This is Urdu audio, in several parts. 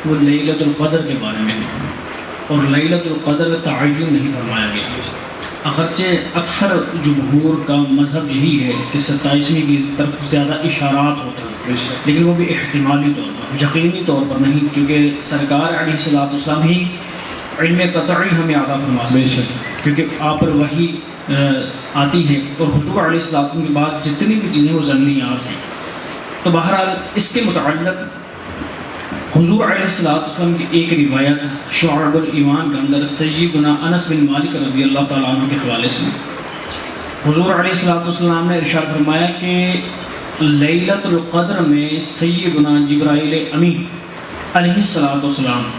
وہ لیلۃ القدر کے بارے میں ہے، اور لیلۃ القدر کا تعین نہیں فرمایا گیا، اگرچہ اکثر جمہور کا مذہب یہی ہے کہ 27ویں کی طرف زیادہ اشارات ہوتے ہیں، لیکن وہ بھی احتمالی طور پر، یقینی طور پر نہیں، کیونکہ سرکار علیہ الصلوۃ والسلام ہی علم قطعی ہمیں آگاہ فرما سکتے ہیں، کیونکہ آپ پر وحی آتی ہے، اور حضور علیہ السلام کے بعد جتنی بھی چیزیں وہ ضمنیات ہیں۔ تو بہرحال اس کے متعلق حضور علیہ السلام کی ایک روایت شعب الایمان کے اندر سیدنا انس بن مالک رضی اللہ تعالیٰ عنہ کے حوالے سے حضور علیہ السلام نے ارشاد فرمایا کہ لیلۃ القدر میں سیدنا جبرائیل امین علیہ السلام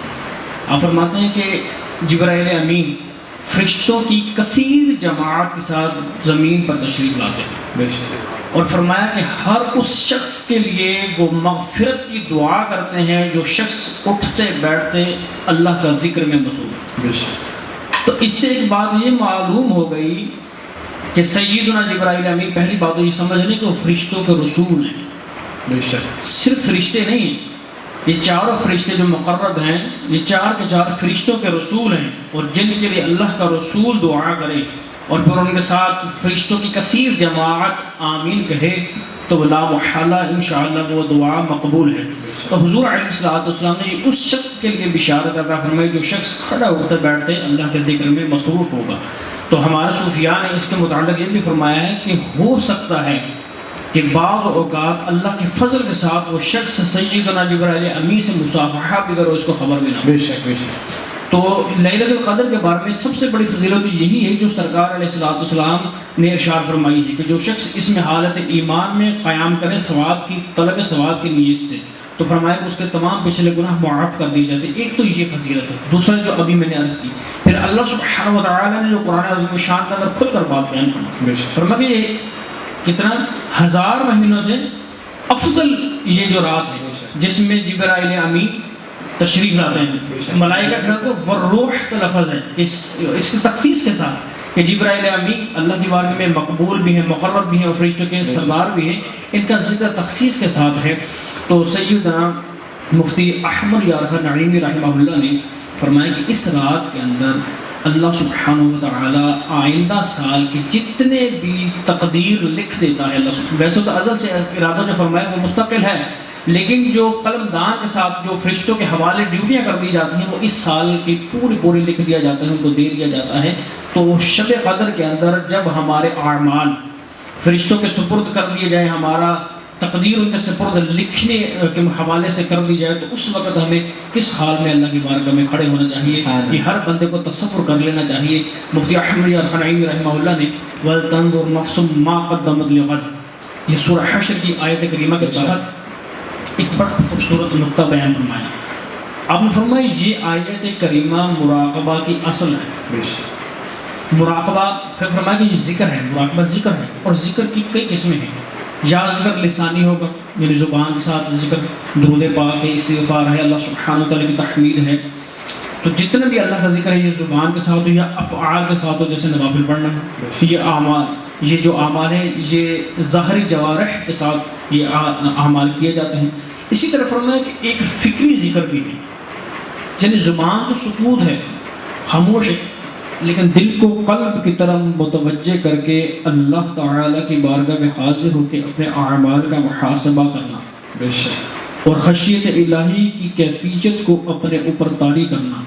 آپ فرماتے ہیں کہ جبرائیل امین فرشتوں کی کثیر جماعت کے ساتھ زمین پر تشریف لاتے ہیں، اور فرمایا کہ ہر اس شخص کے لیے وہ مغفرت کی دعا کرتے ہیں جو شخص اٹھتے بیٹھتے اللہ کا ذکر میں مصروف۔ تو اس سے ایک بات یہ معلوم ہو گئی کہ سیدنا جبرائیل امین، پہلی بات تو یہ سمجھ لیں کہ وہ فرشتوں کے رسول ہیں، صرف فرشتے نہیں ہیں، یہ چاروں فرشتے جو مقرب ہیں یہ چار کے چار فرشتوں کے رسول ہیں، اور جن کے لیے اللہ کا رسول دعا کرے اور پھر ان کے ساتھ فرشتوں کی کثیر جماعت آمین کہے تو لا محالہ انشاءاللہ وہ دعا مقبول ہے۔ تو حضور علیہ السلام نے اس شخص کے لیے بشارت عطا فرمائی جو شخص کھڑا اٹھتے بیٹھتے اللہ کے ذکر میں مصروف ہوگا۔ تو ہمارے صوفیاء نے اس کے متعلق یہ بھی فرمایا ہے کہ ہو سکتا ہے کہ بعض اوقات اللہ کے فضل کے ساتھ وہ شخص سیدنا جبرائیل امین سے مصافحہ بھی کرو، اس کو خبر بھی نہ۔ بے شک۔ تو لیلۃ القدر کے بارے میں سب سے بڑی فضیلت یہی ہے جو سرکار علیہ السلام نے ارشاد فرمائی ہے کہ جو شخص اس میں حالت ایمان میں قیام کرے ثواب کی طلب ثواب کی نیت سے، تو فرمایا کہ اس کے تمام پچھلے گناہ معاف کر دیے جاتے ہیں۔ ایک تو یہ فضیلت ہے، دوسرا جو ابھی میں نے عرض کی، پھر اللہ سبحانہ وتعالی نے جو قرآن عظیم شان کے اندر کھل کر بات بیان فرمایا کہ یہ کتنا 1000 مہینوں سے افضل یہ جو رات ہے جس میں جبرائیل امین تشریف لاتے ہیں، ملائکہ کہتے ہیں والروح کا لفظ ہے اس کی تخصیص کے ساتھ کہ جبرائیل امین اللہ کی بارگاہ میں مقبول بھی ہیں، مقرب بھی ہیں، اور فرشتوں کے سردار بھی ہیں، ان کا ذکر تخصیص کے ساتھ ہے۔ تو سیدنا مفتی احمد یارحہ نعیمی رحمہ اللہ نے فرمایا کہ اس رات کے اندر اللہ سبحانہ وتعالی آئندہ سال کی جتنے بھی تقدیر لکھ دیتا ہے۔ اللہ ویسے تو ازل سے ارادہ جو فرمایا وہ مستقل ہے، لیکن جو قلم دان کے ساتھ جو فرشتوں کے حوالے ڈیوٹیاں کر دی جاتی ہیں وہ اس سال کی پوری لکھ دیا جاتا ہے، ان کو دے دیا جاتا ہے۔ تو شب قدر کے اندر جب ہمارے اعمال فرشتوں کے سپرد کر دیے جائیں، ہمارا تقدیر ان کے سپرد لکھنے کے حوالے سے کر دی جائے، تو اس وقت ہمیں کس حال میں اللہ کی بارگاہ میں کھڑے ہونا چاہیے، یہ ہر بندے کو تصور کر لینا چاہیے۔ مفتی احمد یارحہ نعیمی رحمہ اللہ نے وَلْتَنْظُرْ نَفْسٌ مَا قَدَّمَتْ لِغَدٍ، یہ سورہ حشر کی آیت کریمہ کے تحت ایک بڑا خوبصورت نقطہ بیان فرمایا۔ آپ نے فرمایا یہ آیت کریمہ مراقبہ کی اصل ہے۔ مراقبہ پھر فرمایا کہ یہ ذکر ہے، مراقبہ ذکر ہے، اور ذکر کی کئی قسمیں ہیں۔ یا ذکر لسانی ہوگا، یعنی زبان کے ساتھ ذکر، درود پاک ہے، استغفار ہے، اللہ سبحانہ وتعالی کی تحمید ہے۔ تو جتنے بھی اللہ کا ذکر ہے یہ زبان کے ساتھ ہو یا افعال کے ساتھ ہو، جیسے نوافل پڑھنا ہے، یہ اعمال، یہ جو اعمال ہیں یہ ظاہری جوارح کے ساتھ یہ اعمال کیے جاتے ہیں۔ اسی طرح فرمایا کہ ایک فکری ذکر بھی ہے، یعنی زبان تو سکوت ہے، خاموش ہے، لیکن دل کو قلب کی طرف متوجہ کر کے اللہ تعالیٰ کی بارگاہ میں حاضر ہو کے اپنے اعمال کا محاسبہ کرنا، بے شک، اور خشیت الہی کی کیفیت کو اپنے اوپر طاری کرنا،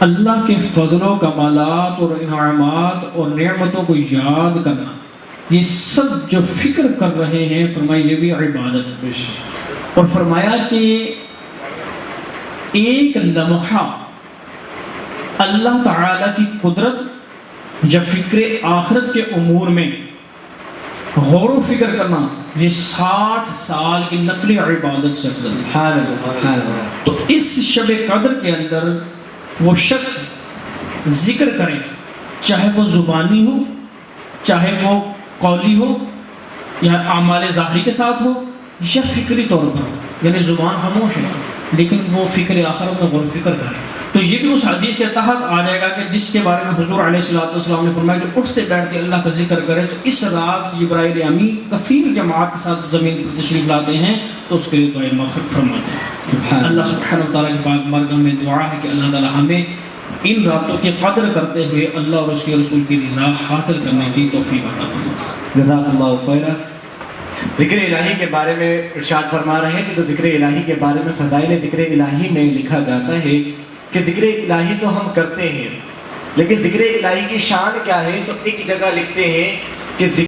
اللہ کے فضل و کمالات اور انعامات اور نعمتوں کو یاد کرنا، یہ سب جو فکر کر رہے ہیں فرمایا یہ بھی عبادت ہے۔ اور فرمایا کہ ایک لمحہ اللہ تعالیٰ کی قدرت یا فکر آخرت کے امور میں غور و فکر کرنا یہ 60 سال کی نفلی عبادت سے افضل ہے۔ تو اس شب قدر کے اندر وہ شخص ذکر کرے، چاہے وہ زبانی ہو، چاہے وہ قولی ہو، یا اعمال ظاہری کے ساتھ ہو، یا فکری طور پر، یعنی زبان خاموش ہے لیکن وہ فکر آخرت میں غور و فکر کرے. تو یہ بھی اس حدیث کے تحت آ جائے گا کہ جس کے بارے میں حضور علیہ الصلوۃ والسلام نے فرمایا کہ اٹھتے بیٹھتے اللہ کا ذکر کرے. تو اس رات جبرائیل امین کثیر جماعت کے ساتھ زمین پر تشریف لاتے ہیں تو اس کے لیے دعائے مغفرت فرماتے ہیں. اللہ سبحانہ و تعالیٰ کی پاک بارگاہ میں دعا ہے کہ اللہ تعالیٰ ہمیں ان راتوں کی قدر کرتے ہوئے اللہ اور اس کے رسول کی رضا حاصل کرنے کی توفیق عطا فرمائے. جزاک اللہ خیرا. ذکر الہی کے بارے میں ارشاد فرما رہے ہیں کہ تو ذکر الہی کے بارے میں فضائل ذکر الہی میں لکھا جاتا ہے کہ ذکر الہی تو ہم کرتے ہیں لیکن ذکر الہی کی شان کیا ہے. تو ایک جگہ لکھتے ہیں کہ